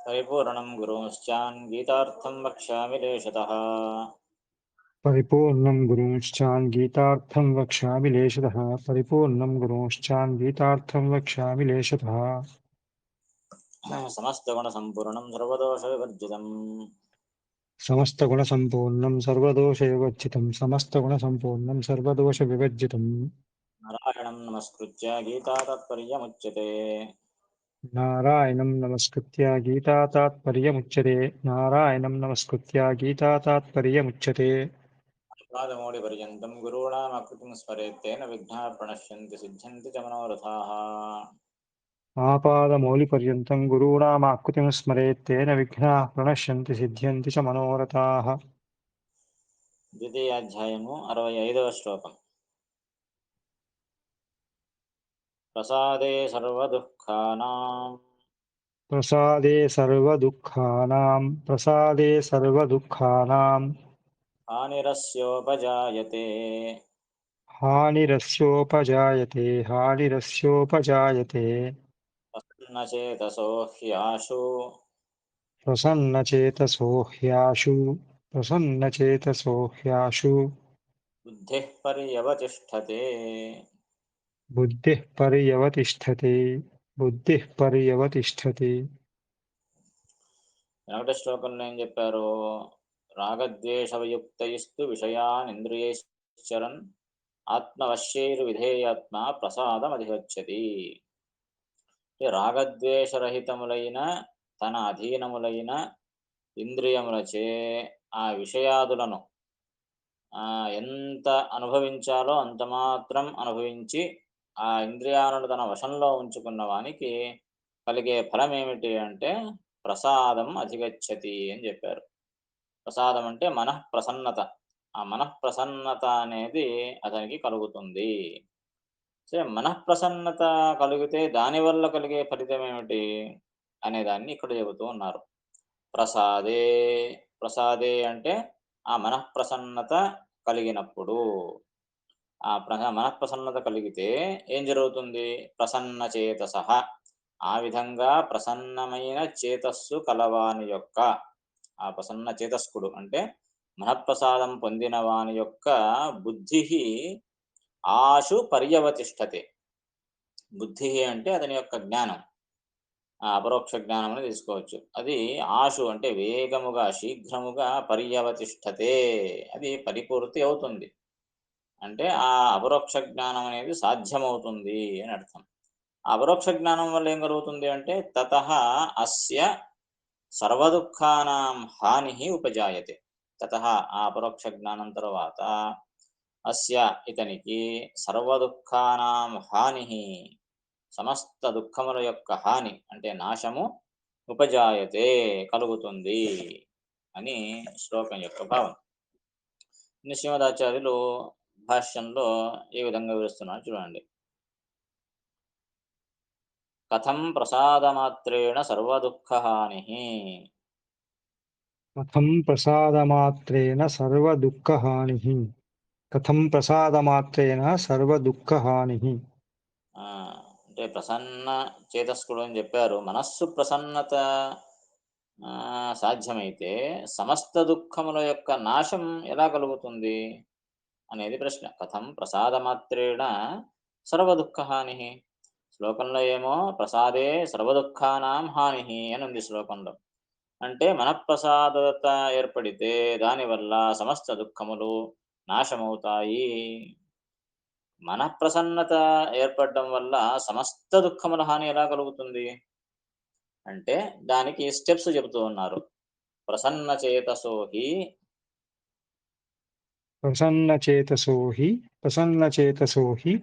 परिपूर्णं गुरुंश्चान् गीतार्थं वक्ष्यामि लेशतः। परिपूर्णं गुरुंश्चान् गीतार्थं वक्ष्यामि लेशतः। परिपूर्णं गुरुंश्चान् गीतार्थं वक्ष्यामि लेशतः। समस्तगुणसम्पूर्णं सर्वदोषविवर्जितं समस्तगुणसम्पूर्णं सर्वदोषविवर्जितं समस्तगुणसम्पूर्णं सर्वदोषविवर्जितं नारायणं नमस्कृत्य गीतातात्पर्यमुच्यते। नारायणं नमस्कृत्य गीतातात्पर्यमुच्यते। नारायणं नमस्कृत्य गीतातात्पर्यमुच्यते। पादमौलिपर्यन्तं गुरूणामाकृतिं स्मरेत् तेन विघ्नाः प्रणश्यन्ति सिद्ध्यन्ति च मनोरथाः। आपादमौलिपर्यन्तं गुरूणामाकृतिं स्मरेत् तेन विघ्नाः प्रणश्यन्ति सिद्ध्यन्ति च मनोरथाः। द्वितीयाध्यायము 65వ శ్లోకం. प्रसादे सर्वदुःखानां प्रसादे सर्वदुःखानां हानिरस्योपजायते हानिरस्योपजायते प्रसन्नचेतसो ह्याशु प्रसन्नचेतसो ह्याशु प्रसन्नचेतसो ह्याशु बुद्धिः पर्यवतिष्ठते. बुद्धिः पर्यवतिष्ठते बुद्धिः पर्यवतिष्ठते। వెనకటి శ్లోకంలో ఏం చెప్పారు? రాగద్వేషవయుక్తైస్తు విషయాన్ ఇంద్రియైశ్చరన్ ఆత్మవశ్యైర్ విధేయాత్మ ప్రసాదమధిగచ్చతి. రాగద్వేషరహితములైన తన అధీనములైన ఇంద్రియములచే ఆ విషయాదులను ఎంత అనుభవించాలో అంత మాత్రం అనుభవించి ఆ ఇంద్రియాలను తన వశంలో ఉంచుకున్న వానికి కలిగే ఫలం ఏమిటి అంటే ప్రసాదం అధిగచ్చతి అని చెప్పారు. ప్రసాదం అంటే మనఃప్రసన్నత. ఆ మనఃప్రసన్నత అనేది అతనికి కలుగుతుంది. సరే, మనఃప్రసన్నత కలిగితే దానివల్ల కలిగే ఫలితం ఏమిటి అనే దాన్ని ఇక్కడ చెబుతూ ఉన్నారు. ప్రసాదే, ప్రసాదే అంటే ఆ మనఃప్రసన్నత కలిగినప్పుడు, ఆ మనఃప్రసన్నత కలిగితే ఏం జరుగుతుంది? ప్రసన్న చేతసః, ఆ విధంగా ప్రసన్నమైన చేతస్సు కలవాని యొక్క, ఆ ప్రసన్న చేతస్కుడు అంటే మనఃప్రసాదం పొందిన వాని యొక్క బుద్ధి ఆశు పర్యవతిష్టతే. బుద్ధి అంటే అతని యొక్క జ్ఞానం, అపరోక్ష జ్ఞానం అని తీసుకోవచ్చు. అది ఆశు అంటే వేగముగా శీఘ్రముగా పర్యవతిష్టతే, అది పరిపూర్తి అవుతుంది. అంటే ఆ అపరోక్ష జ్ఞానం అనేది సాధ్యమవుతుంది అని అర్థం. ఆ అపరోక్ష జ్ఞానం వల్ల ఏం కలుగుతుంది అంటే తతః అస్య సర్వదుఃఖానాం హాని ఉపజాయతే. తతః ఆ అపరోక్ష జ్ఞానం తర్వాత అస్య ఇతనికి సర్వదుఃఖానాం హాని, సమస్త దుఃఖముల యొక్క హాని అంటే నాశము ఉపజాయతే కలుగుతుంది అని శ్లోకం యొక్క భావం. శ్రీమదాచార్యులు భాష్యంలో ఏ విధంగా వివరిస్తున్నారు చూడండి. కథం ప్రసాదమాత్రేణ సర్వదుఃఖహాని. कथं प्रसादमात्रेण सर्वदुःखहानिः कथं प्रसादमात्रेण सर्वदुःखहानिः అంటే ప్రసన్న చేతస్కుడు అని చెప్పారు. మనస్సు ప్రసన్నత సాధ్యమైతే సమస్త దుఃఖముల యొక్క నాశం ఎలా కలుగుతుంది అనేది ప్రశ్న. కథం ప్రసాదమాత్రేణ సర్వదుఃఖహాని. శ్లోకంలో ఏమో ప్రసాదే సర్వదుఃఖానాం హాని అని ఉంది శ్లోకంలో. అంటే మనఃప్రసాదత ఏర్పడితే దానివల్ల సమస్త దుఃఖములు నాశమవుతాయి. మనఃప్రసన్నత ఏర్పడడం వల్ల సమస్త దుఃఖముల హాని ఎలా కలుగుతుంది అంటే దానికి స్టెప్స్ చెబుతూ ఉన్నారు. ప్రసన్న చేతసో హి प्रसन्नचेतसो हि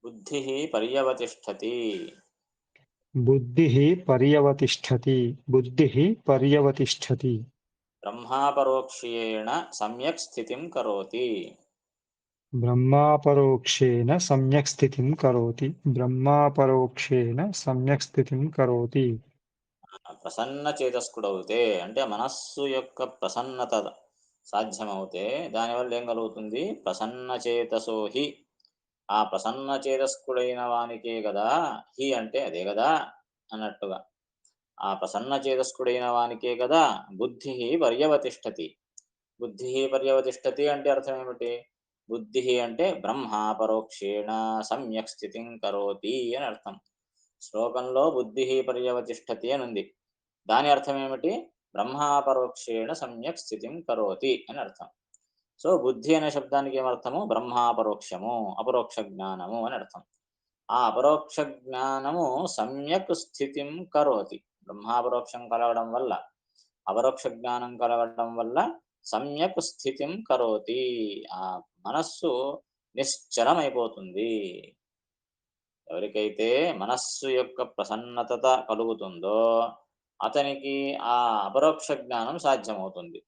బుద్ధి పర్యవతిష్టతి. बुद्धिः पर्यवतिष्ठति बुद्धिः पर्यवतिष्ठति బ్రహ్మాపరోక్ష్యేణ సమ్యక్ స్థితిం కరోతి. ब्रह्मापरोक्षेण सम्यक् स्थितिं करोति ब्रह्मापरोक्षेण सम्यक् स्थितिं करोति ప్రసన్న చేతస్కుడవుతే అంటే మనస్సు యొక్క ప్రసన్నత సాధ్యమవుతే దానివల్ల ఏం కలుగుతుంది? ప్రసన్న చేతసో హి, ఆ ప్రసన్న చేతస్కుడైన వానికే కదా, హి అంటే అదే కదా అన్నట్టుగా. ఆ ప్రసన్న చేతస్కుడైన వానికే కదా బుద్ధి పర్యవతిష్టతి. బుద్ధి పర్యవతిష్టతి అంటే అర్థం ఏమిటి? బుద్ధి అంటే బ్రహ్మ పరోక్షేణ సమ్యక్ స్థితిం కరోతి అని అర్థం. శ్లోకంలో బుద్ధి పర్యవతిష్టతి అని ఉంది. దాని అర్థం ఏమిటి? బ్రహ్మాపరోక్షేణ సమ్యక్ స్థితిం కరోతి అని అర్థం. సో బుద్ధి అనే శబ్దానికి ఏమర్థము? బ్రహ్మాపరోక్షము, అపరోక్ష జ్ఞానము అని అర్థం. ఆ అపరోక్ష జ్ఞానము సమ్యక్ స్థితిం కరోతి. బ్రహ్మాపరోక్షం కలగడం వల్ల, అపరోక్ష జ్ఞానం కలగడం వల్ల సమ్యక్ స్థితిం కరోతి. ఆ మనస్సు నిశ్చలమైపోతుంది. ఎవరికైతే మనస్సు యొక్క ప్రసన్నత కలుగుతుందో అతనికి ఆ అపరోక్ష జ్ఞానం సాధ్యమవుతుంది.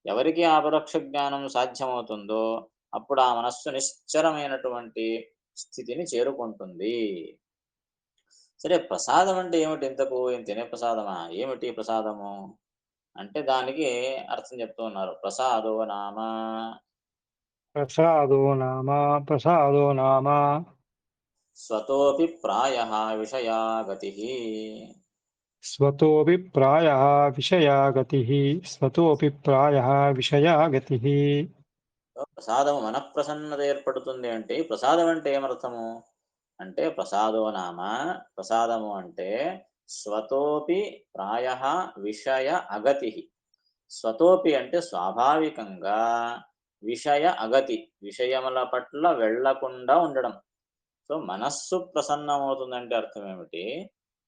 ఎవరికి ఆ అపరోక్ష జ్ఞానం సాధ్యమవుతుందో అప్పుడు ఆ మనస్సు నిశ్చలమైనటువంటి స్థితిని చేరుకుంటుంది. సరే ప్రసాదం అంటే ఏమిటి ఇంతకు? ఏం తినే ప్రసాదమా? ఏమిటి ప్రసాదము? అంటే దానికి అర్థం చెప్తూ ఉన్నారు. ప్రసాదో నామ ప్రసాదో నామ ప్రసాదో నామ స్వతోపి ప్రాయః విషయా గతిః. స్వతోపి ప్రాయః విషయా గతిః స్వతోపి ప్రాయః విషయా గతిః. ప్రసాదము మనఃప్రసన్నత ఏర్పడుతుంది అంటే, ప్రసాదం అంటే ఏమర్థము? అంటే ప్రసాదో నామ, ప్రసాదము అంటే స్వతోపి ప్రాయః విషయ అగతిః. స్వతోపి అంటే స్వాభావికంగా, విషయ అగతి విషయముల పట్ల వెళ్ళకుండా ఉండడం. సో మనస్సు ప్రసన్నమవుతుందంటే అర్థం ఏమిటి?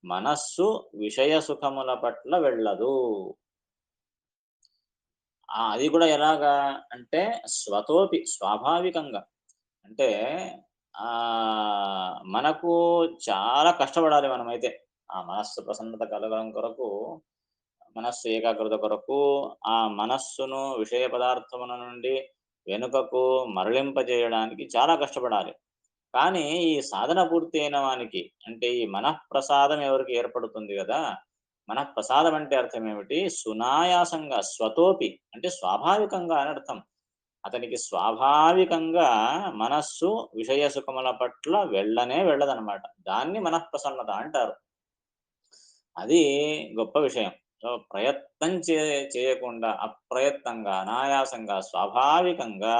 మనస్సు విషయ సుఖముల పట్ల వెళ్ళదు. అది కూడా ఎలాగా అంటే స్వతోపి స్వాభావికంగా. అంటే మనకు చాలా కష్టపడాలి మనమైతే. ఆ మనస్సు ప్రసన్నత కలగడం కొరకు, మనస్సు ఏకాగ్రత కొరకు, ఆ మనస్సును విషయ పదార్థముల నుండి వెనుకకు మరలింపజేయడానికి చాలా కష్టపడాలి. కానీ ఈ సాధన పూర్తి అయిన వానికి అంటే ఈ మనఃప్రసాదం ఎవరికి ఏర్పడుతుంది గదా! మనఃప్రసాదం అంటే అర్థం ఏమిటి? సునాయాసంగా స్వతోపి అంటే స్వాభావికంగా అని అర్థం. అతనికి స్వాభావికంగా మనస్సు విషయ సుఖముల పట్ల వెళ్ళనే వెళ్ళదనమాట. దాన్ని మనఃప్రసన్నత అంటారు. అది గొప్ప విషయం. సో, ప్రయత్నం చేయకుండా అప్రయత్నంగా, అనాయాసంగా, స్వాభావికంగా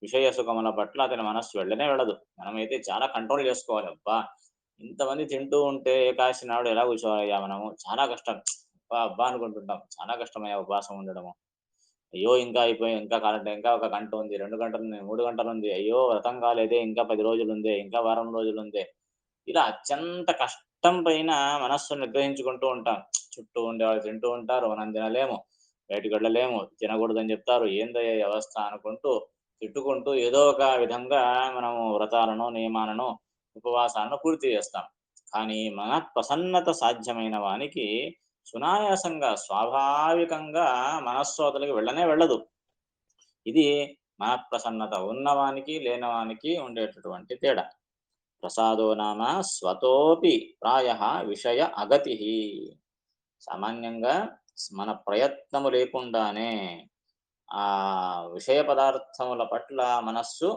విషయ సుఖముల పట్ల అతని మనస్సు వెళ్ళనే వెళ్ళదు. మనమైతే చాలా కంట్రోల్ చేసుకోవాలి. అబ్బా! ఇంతమంది తింటూ ఉంటే ఏకాదశి నాడు ఎలా కూర్చోవాలయ్యా మనము? చాలా కష్టం. అబ్బా! అబ్బా! అనుకుంటుంటాం. చాలా కష్టమయ్యా ఉపవాసం ఉండడము. అయ్యో! ఇంకా అయిపోయి ఇంకా ఇంకా ఒక గంట ఉంది, 2 గంటలుంది, 3 గంటలుంది. అయ్యో! వ్రతం కాలేదే, ఇంకా 10 రోజులుందే, ఇంకా వారం రోజులుందే. ఇలా అత్యంత కష్టం పైన మనస్సును నిగ్రహించుకుంటూ ఉంటాం. చుట్టూ ఉండేవాళ్ళు తింటూ ఉంటారు. మనం తినలేము. బయటికెళ్ళలేము. తినకూడదని చెప్తారు. ఏందయ్యా ఈ అవస్థ అనుకుంటూ, తిట్టుకుంటూ ఏదో ఒక విధంగా మనము వ్రతాలను, నియమాలను, ఉపవాసాలను పూర్తి చేస్తాం. కానీ ప్రసన్నత సాధ్యమైన వానికి సునాయాసంగా, స్వాభావికంగా మనస్సు అవతలికి వెళ్ళనే వెళ్ళదు. ఇది మనఃప్రసన్నత ఉన్నవానికి, లేనివానికి ఉండేటటువంటి తేడా. ప్రసాదో నామ స్వతోపి ప్రాయః విషయ అగతిః. సామాన్యంగా మన ప్రయత్నము లేకుండానే ఆ విషయ పదార్థముల పట్ల మనస్సు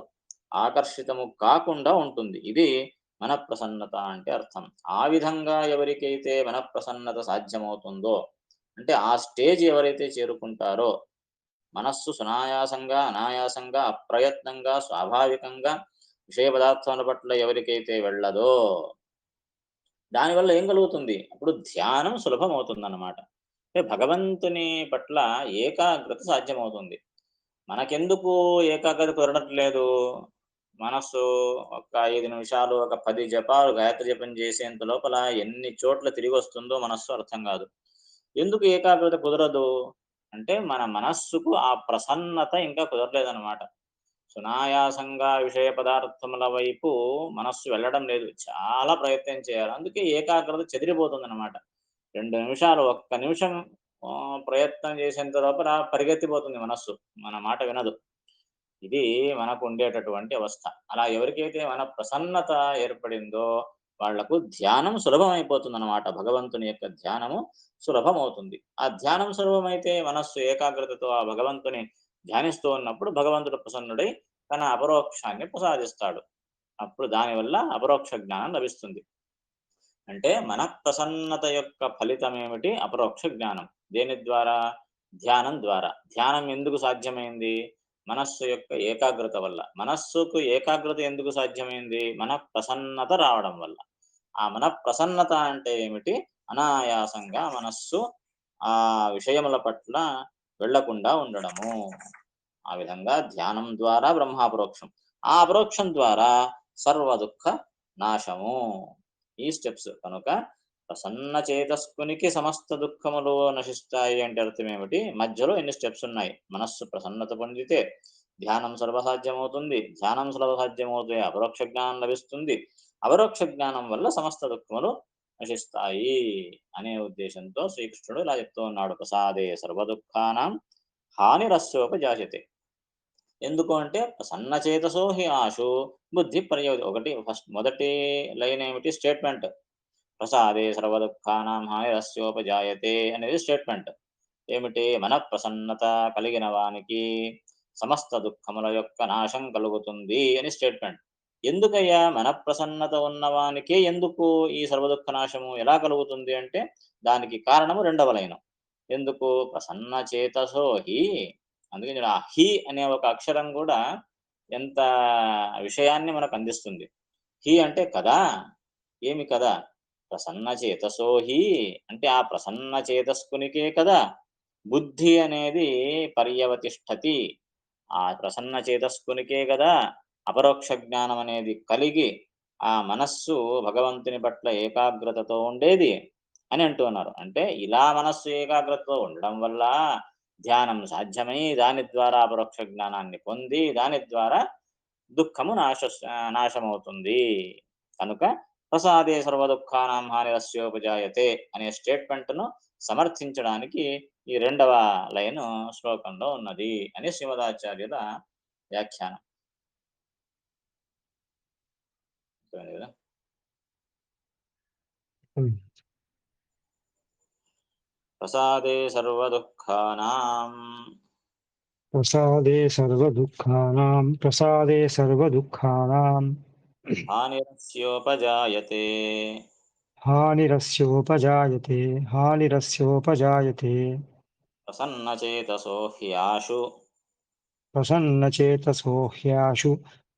ఆకర్షితము కాకుండా ఉంటుంది. ఇది మనఃప్రసన్నత అంటే అర్థం. ఆ విధంగా ఎవరికైతే మనఃప్రసన్నత సాధ్యమవుతుందో, అంటే ఆ స్టేజ్ ఎవరైతే చేరుకుంటారో, మనస్సు సునాయాసంగా, అనాయాసంగా, అప్రయత్నంగా, స్వాభావికంగా విషయ పదార్థాల పట్ల ఎవరికైతే వెళ్ళదో, దానివల్ల ఏం కలుగుతుంది? అప్పుడు ధ్యానం సులభమవుతుందన్నమాట. అంటే భగవంతుని పట్ల ఏకాగ్రత సాధ్యమవుతుంది. మనకెందుకు ఏకాగ్రత కుదరట్లేదు? మనస్సు ఒక 5 నిమిషాలు, ఒక 10 జపాలు గాయత్రి జపం చేసేంత లోపల ఎన్ని చోట్ల తిరిగొస్తుందో మనస్సు అర్థం గాదు. ఎందుకు ఏకాగ్రత కుదరదు? అంటే మన మనస్సుకు ఆ ప్రసన్నత ఇంకా కుదరలేదనమాట. సునాయాసంగా విషయ పదార్థముల వైపు మనస్సు వెళ్ళడం లేదు. చాలా ప్రయత్నం చేయాలి. అందుకే ఏకాగ్రత చెదిరిపోతుందనమాట. 2 నిమిషాలు, ఒక్క నిమిషం ప్రయత్నం చేసేంత లోపల పరిగెత్తిపోతుంది మనస్సు. మన మాట వినదు. ఇది మనకు ఉండేటటువంటి అవస్థ. అలా ఎవరికైతే మన ప్రసన్నత ఏర్పడిందో వాళ్లకు ధ్యానం సులభమైపోతుందనమాట. భగవంతుని యొక్క ధ్యానము సులభమవుతుంది. ఆ ధ్యానం సులభమైతే మనస్సు ఏకాగ్రతతో ఆ భగవంతుని ధ్యానిస్తూ ఉన్నప్పుడు భగవంతుడు ప్రసన్నుడై తన అపరోక్షాన్ని ప్రసాదిస్తాడు. అప్పుడు దానివల్ల అపరోక్ష జ్ఞానం లభిస్తుంది. అంటే మన ప్రసన్నత యొక్క ఫలితం ఏమిటి? అపరోక్ష జ్ఞానం. దేని ద్వారా? ధ్యానం ద్వారా. ధ్యానం ఎందుకు సాధ్యమైంది? మనస్సు యొక్క ఏకాగ్రత వల్ల. మనస్సుకు ఏకాగ్రత ఎందుకు సాధ్యమైంది? మన ప్రసన్నత రావడం వల్ల. ఆ మన ప్రసన్నత అంటే ఏమిటి? అనాయాసంగా మనస్సు ఆ విషయముల పట్ల వెళ్ళకుండా ఉండడము. ఆ విధంగా ధ్యానం ద్వారా బ్రహ్మాపరోక్షం. ఆ అపరోక్షం ద్వారా సర్వ దుఃఖ నాశము. ఈ స్టెప్స్ కనుక ప్రసన్న చేతస్కునికి సమస్త దుఃఖములు నశిస్తాయి అంటే అర్థం ఏమిటి? మధ్యలో ఎన్ని స్టెప్స్ ఉన్నాయి? మనస్సు ప్రసన్నత పొందితే ధ్యానం సర్వసాధ్యమవుతుంది. ధ్యానం సర్వసాధ్యమవుతే అపరోక్ష జ్ఞానం లభిస్తుంది. అపరోక్ష జ్ఞానం వల్ల సమస్త దుఃఖములు నశిస్తాయి అనే ఉద్దేశంతో శ్రీకృష్ణుడు ఇలా చెప్తూ ఉన్నాడు. ప్రసాదే సర్వదుఃఖానాం హానిరస్యోపజాయతే. ఎందుకు అంటే ప్రసన్నచేతసో హి ఆశు బుద్ధి ఒకటి మొదటి లైన్ ఏమిటి? స్టేట్మెంట్. ప్రసాదే సర్వదుఃఖానాం హానిరస్యోపజాయతే అనేది స్టేట్మెంట్. ఏమిటి? మన ప్రసన్నత కలిగిన వానికి సమస్త దుఃఖముల యొక్క నాశం కలుగుతుంది అని స్టేట్మెంట్. ఎందుకయ్యా మన ప్రసన్నత ఉన్నవానికే ఎందుకు ఈ సర్వదుఃఖ నాశము ఎలా కలుగుతుంది అంటే దానికి కారణము రెండవ లైను. ఎందుకు? ప్రసన్న చేతసో హి. అందుకే చూడు ఆ హి అనే ఒక అక్షరం కూడా ఎంత విషయాన్ని మనకు అందిస్తుంది. హి అంటే కదా! ఏమి కదా? ప్రసన్న చేతసో హి అంటే ఆ ప్రసన్న చేతస్కునికే కదా బుద్ధి అనేది పర్యవతిష్ఠతి. ఆ ప్రసన్న చేతస్కునికే గదా అపరోక్ష జ్ఞానం అనేది కలిగి, ఆ మనస్సు భగవంతుని పట్ల ఏకాగ్రతతో ఉండేది అని అంటున్నారు. అంటే ఇలా మనస్సు ఏకాగ్రతతో ఉండడం వల్ల ధ్యానం సాధ్యమై, దాని ద్వారా అపరోక్ష జ్ఞానాన్ని పొంది, దాని ద్వారా దుఃఖము నాశమవుతుంది. కనుక ప్రసాదే సర్వదుఃఖానాం హానిరస్యోపజాయతే అనే స్టేట్మెంట్‌ను సమర్థించడానికి ఈ రెండవ లైను శ్లోకంలో ఉన్నది అని శ్రీమదాచార్యుల వ్యాఖ్యానం. అర్థమైంది కదా! హ్మ్. ప్రసాదే సర్వదుఃఖానాం ప్రసాదే సర్వదుఃఖానాం హానిరస్యోపజాయతే. హానిరస్యోపజాయతే. హానిరస్యోపజాయతే. ప్రసన్నచేతసో హ్యాశు ప్రసన్నచేతసో హ్యాశు.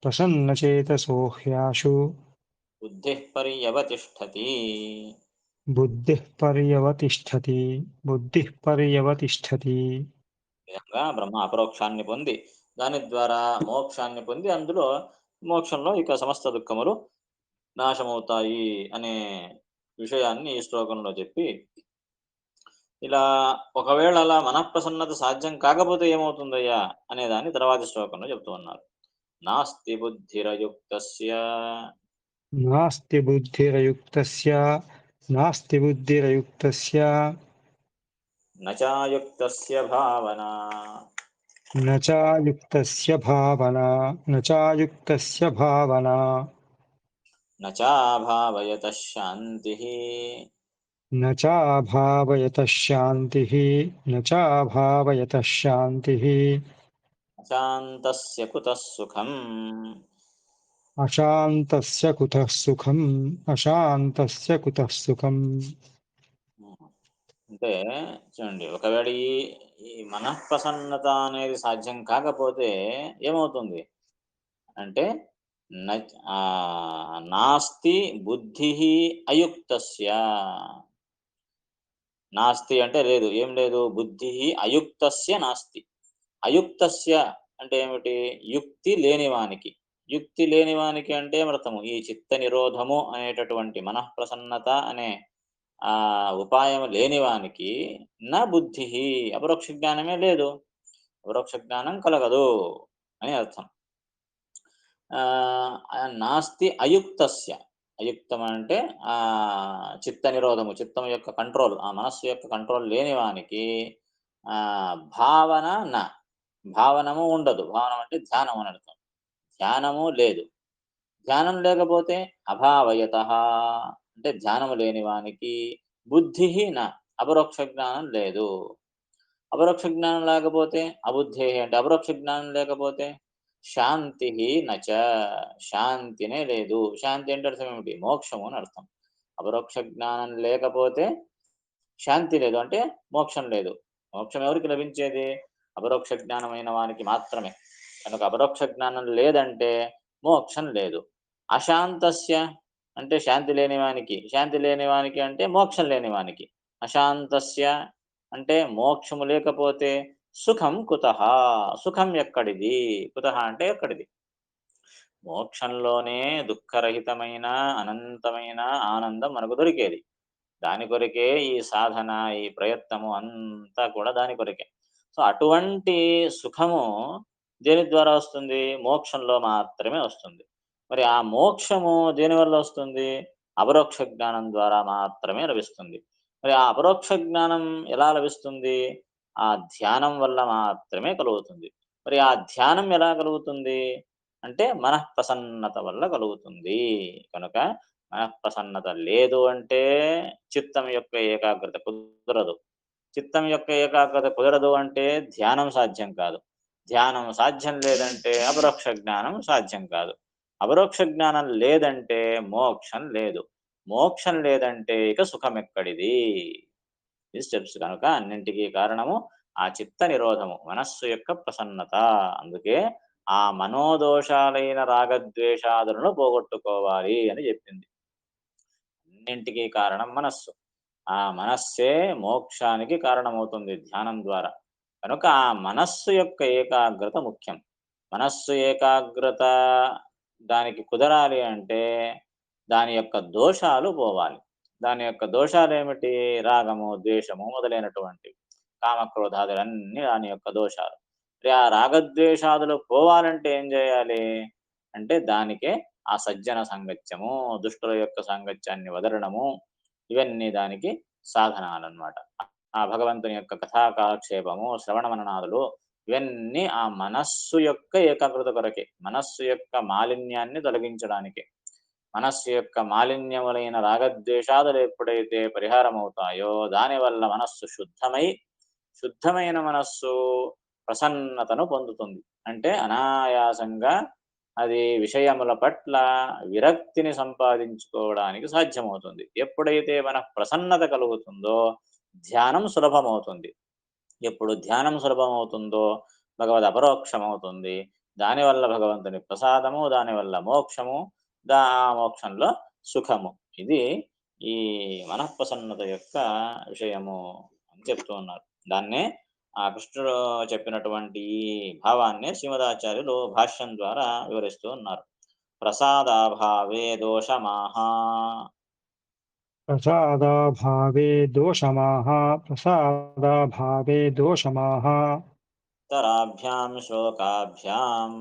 ప్రసన్నచేతసో హ్యాశు. బుద్ధిః పర్యవతిష్ఠతి. బుద్ధిః పర్యవతిష్ఠతి. బుద్ధిః పర్యవతిష్ఠతి. ఈ విధంగా బ్రహ్మ అపరోక్షాన్ని పొంది, దాని ద్వారా మోక్షాన్ని పొంది, అందులో మోక్షంలో ఇక సమస్త దుఃఖములు నాశమవుతాయి అనే విషయాన్ని ఈ శ్లోకంలో చెప్పి, ఇలా ఒకవేళ అలా మనఃప్రసన్నత సాధ్యం కాకపోతే ఏమవుతుందయ్యా అనేదాన్ని తర్వాతి శ్లోకంలో చెప్తూ ఉన్నారు. నాస్తి బుద్ధిరయుక్తస్య నాస్తి బుద్ధిరయుక్తస్య. నాస్తి బుద్ధిరయుక్తస్య. నచాయుక్తస్య భావనా న చాయుక్తస్య భావనా. న చాయుక్తస్య భావనా. నచాభావయతః శాంతిః న చాభావయతః శాంతిః. న చాభావయతః శాంతిః. అశాంతస్య కుతః సుఖం. అశాంతస్య కుతః సుఖం. అశాంతస్య కుతః సుఖం. అంటే చూడండి, ఒకవేళ ఈ ఈ మనఃప్రసన్నత అనేది సాధ్యం కాకపోతే ఏమవుతుంది అంటే నాస్తి బుద్ధిః అయుక్తస్య. నాస్తి అంటే లేదు, ఏం లేదు. బుద్ధిః అయుక్తస్య నాస్తి. అయుక్తస్య అంటే ఏమిటి? యుక్తి లేనివానికి. యుక్తి లేనివానికి అంటే ఏమర్థము? ఈ చిత్త నిరోధము అనేటటువంటి మనఃప్రసన్నత అనే ఉపాయం లేనివానికి బుద్ధిః అపరోక్ష జ్ఞానమే లేదు. అపరోక్ష జ్ఞానం కలగదు అని అర్థం. నాస్తి అయుక్తస్య. అయుక్తం అంటే చిత్త నిరోధము, చిత్తం యొక్క కంట్రోల్, ఆ మనస్సు యొక్క కంట్రోల్ లేని వానికి భావన భావనము ఉండదు. భావనం అంటే ధ్యానం అని అర్థం. ధ్యానము లేదు. ధ్యానం లేకపోతే అభావయతః అంటే ధ్యానము లేని వానికి బుద్ధిః అపరోక్ష జ్ఞానం లేదు. అపరోక్ష జ్ఞానం లేకపోతే అబుద్ధేః అంటే అపరోక్ష జ్ఞానం లేకపోతే శాంతిః నచ శాంతినే లేదు. శాంతి అంటే అర్థం ఏమిటి? మోక్షము అని అర్థం. అపరోక్ష జ్ఞానం లేకపోతే శాంతి లేదు. అంటే మోక్షం లేదు. మోక్షం ఎవరికి లభించేది? అపరోక్ష జ్ఞానమైన వానికి మాత్రమే. కనుక అపరోక్ష జ్ఞానం లేదంటే మోక్షం లేదు. అశాంతస్య అంటే శాంతి లేని వానికి, శాంతి లేని వానికి అంటే మోక్షం లేని వానికి. అశాంతస్య అంటే మోక్షము లేకపోతే సుఖం కుతః? సుఖం ఎక్కడిది? కుతః అంటే ఎక్కడిది? మోక్షంలోనే దుఃఖరహితమైన, అనంతమైన ఆనందం మనకు దొరికేది. దాని కొరకే ఈ సాధన, ఈ ప్రయత్నము అంతా కూడా దాని కొరకే. సో, అటువంటి సుఖము దేని ద్వారా వస్తుంది? మోక్షంలో మాత్రమే వస్తుంది. మరి ఆ మోక్షము దేనివల్ల వస్తుంది? అపరోక్ష జ్ఞానం ద్వారా మాత్రమే లభిస్తుంది. మరి ఆ అపరోక్ష జ్ఞానం ఎలా లభిస్తుంది? ఆ ధ్యానం వల్ల మాత్రమే కలుగుతుంది. మరి ఆ ధ్యానం ఎలా కలుగుతుంది? అంటే మనఃప్రసన్నత వల్ల కలుగుతుంది. కనుక మనఃప్రసన్నత లేదు అంటే చిత్తం యొక్క ఏకాగ్రత కుదరదు. చిత్తం యొక్క ఏకాగ్రత కుదరదు అంటే ధ్యానం సాధ్యం కాదు. ధ్యానం సాధ్యం లేదంటే అపరోక్ష జ్ఞానం సాధ్యం కాదు. అపరోక్ష జ్ఞానం లేదంటే మోక్షం లేదు. మోక్షం లేదంటే ఇక సుఖమెక్కడిది? ఇది స్టెప్స్ కనుక అన్నింటికి కారణము ఆ చిత్త నిరోధము, మనస్సు యొక్క ప్రసన్నత. అందుకే ఆ మనోదోషాలైన రాగద్వేషాదులను పోగొట్టుకోవాలి అని చెప్పింది. అన్నింటికి కారణం మనస్సు. ఆ మనస్సే మోక్షానికి కారణమవుతుంది ధ్యానం ద్వారా. కనుక ఆ మనస్సు యొక్క ఏకాగ్రత ముఖ్యం. మనస్సు ఏకాగ్రత దానికి కుదరాలి అంటే దాని యొక్క దోషాలు పోవాలి. దాని యొక్క దోషాలేమిటి? రాగము, ద్వేషము మొదలైనటువంటివి. కామక్రోధాదులన్నీ దాని యొక్క దోషాలు. మరి ఆ రాగద్వేషాదులు పోవాలంటే ఏం జేయాలి? అంటే దానికే ఆ సజ్జన సాంగత్యము, దుష్టుల యొక్క సాంగత్యాన్ని వదలడము, ఇవన్నీ దానికి సాధనాలనమాట. ఆ భగవంతుని యొక్క కథా కాలక్షేపము, శ్రవణ మననాదులు ఇవన్నీ ఆ మనస్సు యొక్క ఏకాగ్రత కొరకే. మనస్సు యొక్క మాలిన్యాన్ని తొలగించడానికే. మనస్సు యొక్క మాలిన్యములైన రాగద్వేషాదులు ఎప్పుడైతే పరిహారమవుతాయో, దానివల్ల మనస్సు శుద్ధమై, శుద్ధమైన మనస్సు ప్రసన్నతను పొందుతుంది. అంటే అనాయాసంగా అది విషయముల పట్ల విరక్తిని సంపాదించుకోవడానికి సాధ్యమవుతుంది. ఎప్పుడైతే మనకు ప్రసన్నత కలుగుతుందో ధ్యానం సులభమవుతుంది. ఎప్పుడు ధ్యానం సులభమవుతుందో భగవద్ అపరోక్షమవుతుంది. దానివల్ల భగవంతుని ప్రసాదము, దానివల్ల మోక్షము, ఆ మోక్షంలో సుఖము. ఇది ఈ మనఃప్రసన్నత యొక్క విషయము అని చెప్తూ ఉన్నారు. దాన్నే ఆ కృష్ణుడు చెప్పినటువంటి ఈ భావాన్నే శ్రీమదాచార్యులు భాష్యం ద్వారా వివరిస్తూ ఉన్నారు. ప్రసాదాభావే దోషమాహా प्रसादाभावे दोषमाः प्रसादाभावे दोषमाः ఉత్తరాభ్యాం శ్లోకాభ్యాం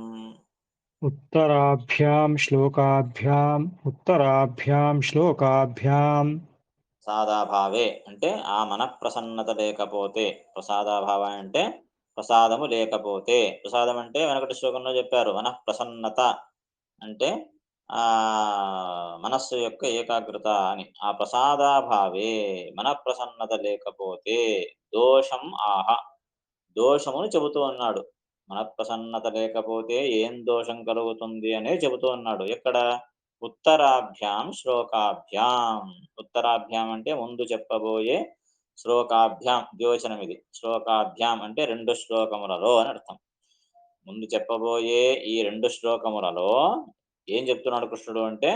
उत्तराभ्यां श्लोकाभ्याम् ప్రసాదాభావే అంటే ఆ మనఃప్రసన్నత లేకపోతే, ప్రసాదాభావ అంటే ప్రసాదము లేకపోతే, ప్రసాదం అంటే వెనకటి శ్లోకంలో చెప్పారు మనఃప్రసన్నత అంటే మనస్సు యొక్క ఏకాగ్రత అని. ఆ ప్రసాదాభావే మనఃప్రసన్నత లేకపోతే దోషం ఆహ దోషమును చెబుతూ ఉన్నాడు. మనఃప్రసన్నత లేకపోతే ఏం దోషం కలుగుతుంది అనేది చెబుతూ ఉన్నాడు. ఎక్కడ? ఉత్తరాభ్యాం శ్లోకాభ్యాం. ఉత్తరాభ్యాం అంటే ముందు చెప్పబోయే శ్లోకాభ్యాం ద్యోచనం ఇది. శ్లోకాభ్యాం అంటే 2 శ్లోకములలో అని అర్థం. ముందు చెప్పబోయే ఈ 2 శ్లోకములలో ఏం చెప్తున్నాడు కృష్ణుడు అంటే,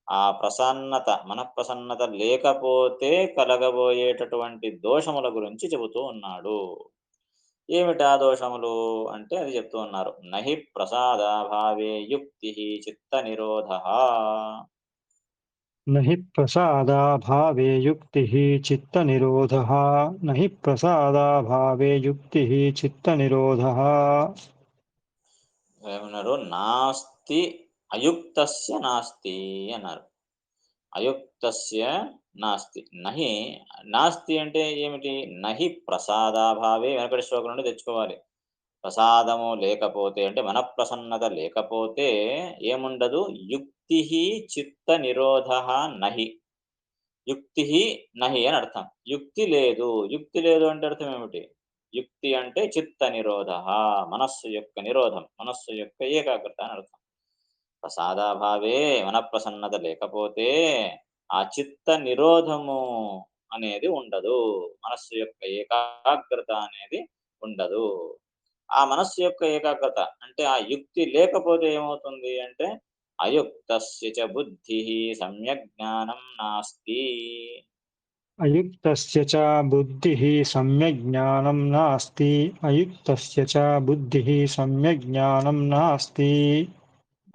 ఆ ప్రసన్నత, మనఃప్రసన్నత లేకపోతే కలగబోయేటటువంటి దోషముల గురించి చెబుతూ ఉన్నాడు. ఏమిటా దోషములు అంటే అది చెప్తూ ఉన్నారు. నహి ప్రసాదాభావే యుక్తి చిత్త నిరోధ न हि प्रसादाभावे युक्तिः चित्तनिरोधः न हि प्रसादाभावे युक्तिः चित्तनिरोधः ఏమన్నారు? నాస్తి అయుక్తస్య నాస్తి అన్నారు. అయుక్తస్య నాస్తి. నహి నాస్తి అంటే ఏమిటి? నహి ప్రసాదాభావే వెనకటి శ్లోకం నుండి తెచ్చుకోవాలి. ప్రసాదము లేకపోతే అంటే మనఃప్రసన్నత లేకపోతే ఏముండదు? యుక్తి చిత్త నిరోధ నహి. యుక్తి నహి అని అర్థం. యుక్తి లేదు. యుక్తి లేదు అంటే అర్థం ఏమిటి? యుక్తి అంటే చిత్త నిరోధ, మనస్సు యొక్క నిరోధం, మనస్సు యొక్క ఏకాగ్రత అని అర్థం. ప్రసాదాభావే మనఃప్రసన్నత లేకపోతే ఆ చిత్త నిరోధము అనేది ఉండదు. మనస్సు యొక్క ఏకాగ్రత అనేది ఉండదు. ఆ మనస్సు యొక్క ఏకాగ్రత అంటే ఆ యుక్తి లేకపోతే ఏమవుతుంది అంటే, అయుక్తస్య చ బుద్ధిః సమ్యక్ జ్ఞానం నాస్తి. అయుక్తస్య చ బుద్ధిః సమ్యక్ జ్ఞానం నాస్తి. అయుక్తస్య చ బుద్ధిః సమ్యక్ జ్ఞానం నాస్తి.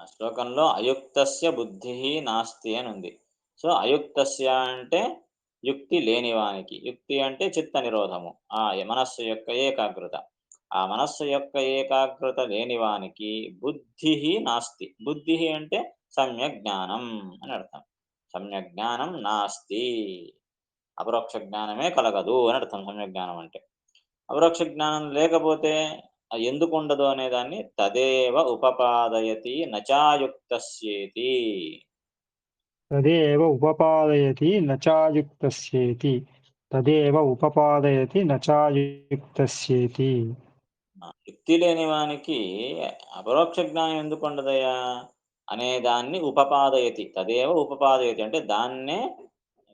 ఆ శ్లోకంలో అయుక్తస్య బుద్ధిః నాస్తి అని ఉంది. సో, అయుక్తస్య అంటే యుక్తి లేనివానికి. యుక్తి అంటే చిత్త నిరోధము. మనస్సు యొక్క ఏకాగ్రత. ఆ మనస్సు యొక్క ఏకాగ్రత లేనివానికి బుద్ధిః నాస్తి. బుద్ధిః అంటే సమ్యక్ జ్ఞానం అని అర్థం. సమ్యక్ జ్ఞానం నాస్తి. అపరోక్ష జ్ఞానమే కలగదు అని అర్థం సమ్యక్ జ్ఞానం అంటే. అపరోక్ష జ్ఞానం లేకపోతే ఎందుకుండదు అనేదాన్ని తదేవ ఉపపాదయతి నచాయుక్తస్యేతి. తదేవ ఉపపాదయతి న చాయుక్తస్యేతి. తదేవ ఉపపాదయతి న చాయుక్తస్యేతి. యుక్తి లేని వానికి అపరోక్ష జ్ఞానం ఎందుకుండదయ్యా అనేదాన్ని ఉపపాదయతి. తదేవ ఉపపాదయతి అంటే దాన్నే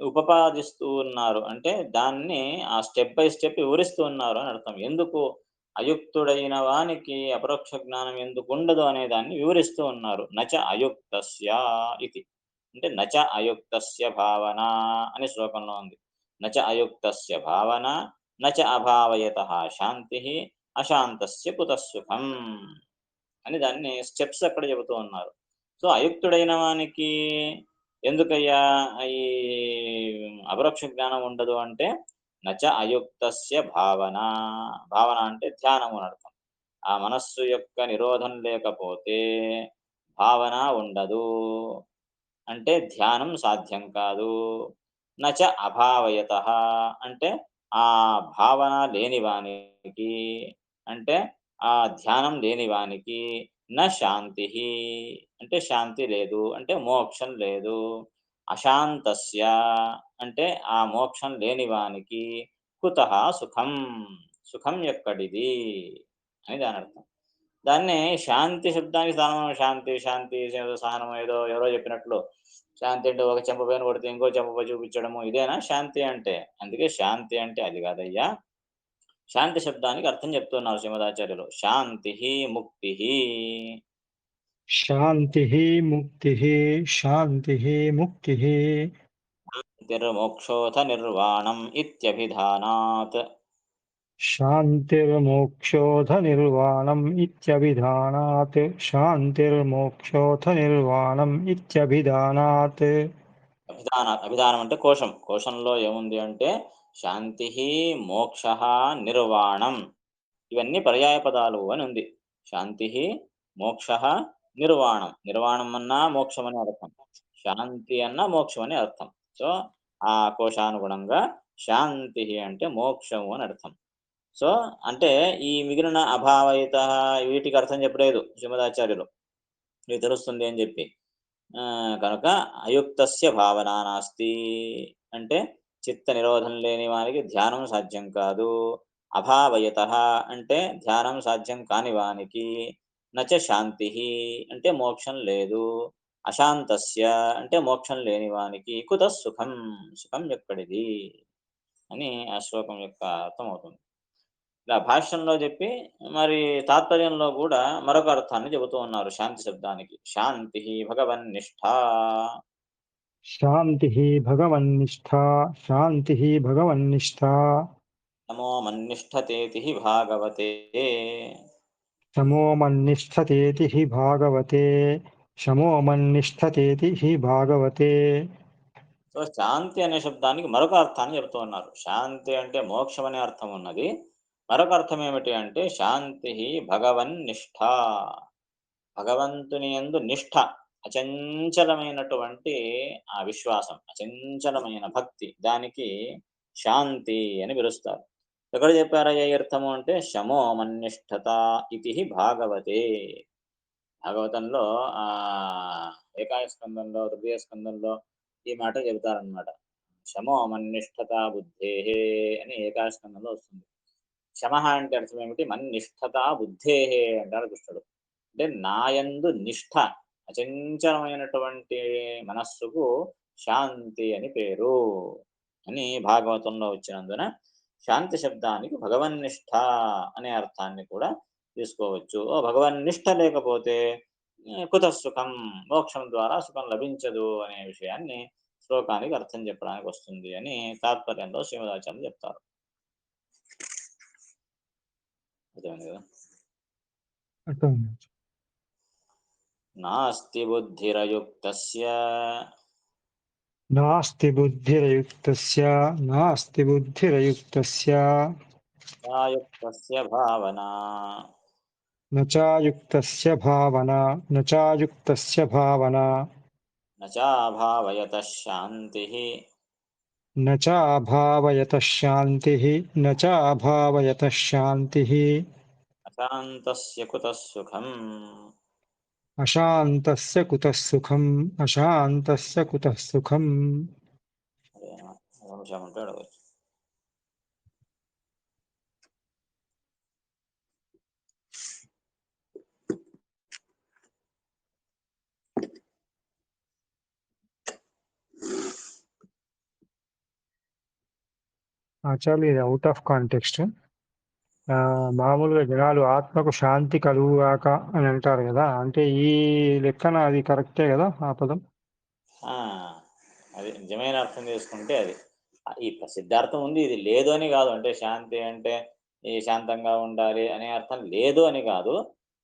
ఉపపాదిస్తూ ఉన్నారు. అంటే దాన్ని ఆ స్టెప్ బై స్టెప్ వివరిస్తూ ఉన్నారు అని అర్థం. ఎందుకు అయుక్తుడైన వానికి అపరోక్ష జ్ఞానం ఎందుకుండదు అనే దాన్ని వివరిస్తూ ఉన్నారు. నచ అయుక్తస్య ఇతి. అంటే నచ అయుక్తస్య భావన అని శ్లోకంలో ఉంది. నచ అయుక్తస్య భావన, నచ అభావయతః శాంతిః, అశాంతస్య కుతః సుఖం అని దాన్ని స్టెప్స్ అక్కడ చెబుతూ ఉన్నారు. సో, అయుక్తుడైన వానికి ఎందుకయ్యా ఈ అపరోక్ష జ్ఞానం ఉండదు అంటే, నచ అయుక్తస్య భావన. భావన అంటే ధ్యానము అని అర్థం. ఆ మనస్సు యొక్క నిరోధం లేకపోతే భావన ఉండదు. అంటే ధ్యానం సాధ్యం కాదు. నచ అభావయతః అంటే ఆ భావన లేని వానికి అంటే ఆ ధ్యానం లేని వానికి శాంతిః అంటే శాంతి లేదు. అంటే మోక్షం లేదు. అశాంతస్య అంటే ఆ మోక్షం లేని వానికి కుతః సుఖం. సుఖం ఎక్కడిది అని దానర్థం. దాన్నే శాంతి శబ్దానికి సమానమైన శాంతి, శాంతి ఏదో సహనం ఏదో ఎవరో చెప్పినట్లు శాంతి అంటే ఒక చెంప పైన కొడితే ఇంకో చెంపపై చూపించడము ఇదేనా శాంతి అంటే? అందుకే శాంతి అంటే అది కాదయ్యా. శాంతి శబ్దానికి అర్థం చెప్తున్నారు శ్రీమదాచార్యులు. శాంతిః ముక్తిః. శాంతిః ముక్తిః. శాంతిః ముక్తిః. శాంతిర్మోక్షోऽథ నిర్వాణం ఇత్యభిధానాత్. శాంతిర్మోక్షోऽథ నిర్వాణम् ఇత్యభిధానాత్. శాంతిర్మోక్షోऽథ నిర్వాణम् ఇత్యభిధానాత్. అభిధానం అంటే కోశం. కోశంలో ఏముంది అంటే శాంతిః, మోక్షః, నిర్వాణం ఇవన్నీ పర్యాయ పదాలు అని ఉంది. శాంతిః, మోక్షః, నిర్వాణం. నిర్వాణం అన్నా మోక్షం అని అర్థం. శాంతి అన్నా మోక్షం అని అర్థం. సో, ఆ కోశానుగుణంగా శాంతిః అంటే మోక్షము అని అర్థం. సో, అంటే ఈ మిగిలిన అభావయితః వీటికి అర్థం చెప్పలేదు శ్రీమదాచార్యులు. మీకు తెలుస్తుంది అని చెప్పి. కనుక అయుక్తస్య భావన నాస్తి అంటే చిత్త నిరోధం లేని వానికి ధ్యానం సాధ్యం కాదు. అభావయతః అంటే ధ్యానం సాధ్యం కాని వానికి నచ శాంతిః అంటే మోక్షం లేదు. అశాంతస్య అంటే మోక్షం లేని వానికి కుతః సుఖం. సుఖం ఎక్కడిది అని ఆ శ్లోకం యొక్క అర్థమవుతుంది. ఇలా భాష్యంలో చెప్పి మరి తాత్పర్యంలో గూడా మరొక అర్థాన్ని చెబుతూ ఉన్నారు శాంతి శబ్దానికి. శాంతిః భగవన్నిష్ఠా. శాంతిః భగవన్నిష్ఠా. శాంతిః భగవన్నిష్ఠా. నమో మన్నిష్ఠతేతి హి భాగవతే. శమో మన్నిష్ఠతేతి హి భాగవతే. శమో మన్నిష్ఠతేతి హి భాగవతే. సో, శాంతి అనే శబ్దానికి మరొక అర్థాన్ని చెబుతూ ఉన్నారు. శాంతి అంటే మోక్షం అనే అర్థం ఉన్నది. మరొక అర్థం ఏమిటి అంటే శాంతిః భగవన్నిష్ఠా. భగవంతుని యందు నిష్ఠ, అచంచలమైనటువంటి ఆ విశ్వాసం, అచంచలమైన భక్తి దానికి శాంతి అని పిలుస్తారు. ఎక్కడ చెప్పారయ్యా ఈ అర్థము అంటే శమో మన్నిష్ఠత ఇతి భాగవతే. భాగవతంలో ఏకాయ స్కందంలో, తృతీయ స్కందంలో ఈ మాట చెబుతారనమాట. శమో మన్నిష్ఠత బుద్ధేహే అని ఏకాయ స్కందంలో వస్తుంది. శమః అంటే అర్థం ఏమిటి? మన్నిష్ఠత బుద్ధేహే అంటాడు కృష్ణుడు. అంటే నాయందు నిష్ఠ, అచంచలమైనటువంటి మనస్సుకు శాంతి అని పేరు అని భాగవతంలో వచ్చినందున శాంతి శబ్దానికి భగవన్నిష్ట అనే అర్థాన్ని కూడా తీసుకోవచ్చు. భగవన్నిష్ట లేకపోతే కుతఃసుఖం, మోక్షం ద్వారా సుఖం లభించదు అనే విషయాన్ని శ్లోకానికి అర్థం చెప్పడానికి వస్తుంది అని తాత్పర్యంలో శ్రీమదాచార్యులు చెప్తారు. అర్థమైంది కదా? అర్థమైంది. నాస్తి బుద్ధిరయుక్తస్య నాస్తి బుద్ధిరయుక్తస్య నాస్తి బుద్ధిరయుక్తస్య చాయుక్తస్య భావనా న చాయుక్తస్య భావనా న చాయుక్తస్య భావనా న చాభావయతః శాంతిః న చాభావయతః శాంతిః న చాభావయతః శాంతిః అశాంతస్య కుతః సుఖం. అశాంతస్య కుతః సుఖం అశాంతస్య కుతః సుఖం. అంశం ఉంటే అడగచ్చు. యాక్చువల్లీ ఇది అవుట్ ఆఫ్ కాంటెక్స్ట్. మామూలుగా జనాలు ఆత్మకు శాంతి కలుగుగాక అని అంటారు కదా, అంటే ఈ లెక్కన అది కరెక్టే కదా ఆ పదం? అది నిజమైన అర్థం చేసుకుంటే అది ఈ ప్రసిద్ధార్థం ఉంది, ఇది లేదు అని కాదు. అంటే శాంతి అంటే ఈ శాంతంగా ఉండాలి అనే అర్థం లేదు అని కాదు.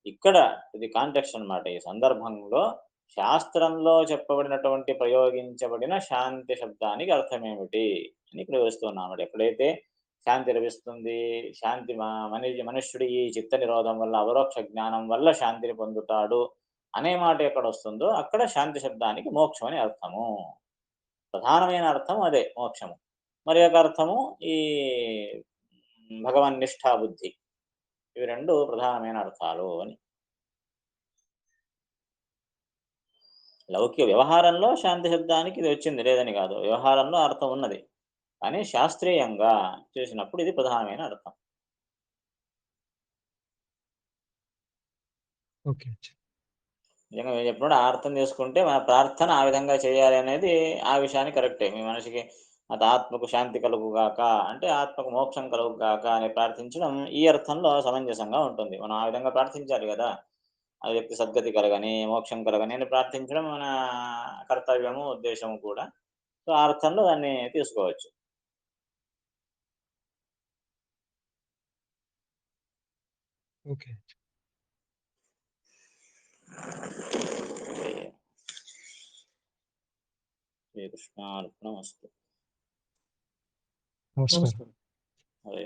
ఇక్కడ ఇది కాంటెక్స్ట్ అన్నమాట. ఈ సందర్భంలో శాస్త్రంలో చెప్పబడినటువంటి ప్రయోగించబడిన శాంతి శబ్దానికి అర్థం ఏమిటి అని ఇక్కడ వివరిస్తున్నాడు. ఎప్పుడైతే శాంతి లభిస్తుంది, శాంతి మనుష్యుడు ఈ చిత్త నిరోధం వల్ల, అవరోక్ష జ్ఞానం వల్ల శాంతిని పొందుతాడు అనే మాట ఎక్కడ వస్తుందో అక్కడ శాంతి శబ్దానికి మోక్షం అని అర్థము. ప్రధానమైన అర్థం అదే మోక్షము. మరి యొక్క అర్థము ఈ భగవన్నిష్ఠా బుద్ధి. ఇవి రెండు ప్రధానమైన అర్థాలు అని. లౌకిక వ్యవహారంలో శాంతి శబ్దానికి ఇది వచ్చింది, లేదని కాదు. వ్యవహారంలో అర్థం ఉన్నది, కానీ శాస్త్రీయంగా చేసినప్పుడు ఇది ప్రధానమైన అర్థం. ఓకే. నిజంగా మీరు చెప్పినప్పుడు ఆ అర్థం చేసుకుంటే మన ప్రార్థన ఆ విధంగా చేయాలి అనేది ఆ విషయానికి కరెక్టే. మీ మనిషికి అది ఆత్మకు శాంతి కలుగుగాక అంటే ఆత్మకు మోక్షం కలుగుగాక అని ప్రార్థించడం ఈ అర్థంలో సమంజసంగా ఉంటుంది. మనం ఆ విధంగా ప్రార్థించాలి కదా. ఆ వ్యక్తి సద్గతి కలగని, మోక్షం కలగని అని ప్రార్థించడం మన కర్తవ్యము, ఉద్దేశము కూడా. సో ఆ అర్థంలో దాన్ని తీసుకోవచ్చు. ఓకే. శ్రీకృష్ణార్పణమస్తు. నమస్కారం. హరే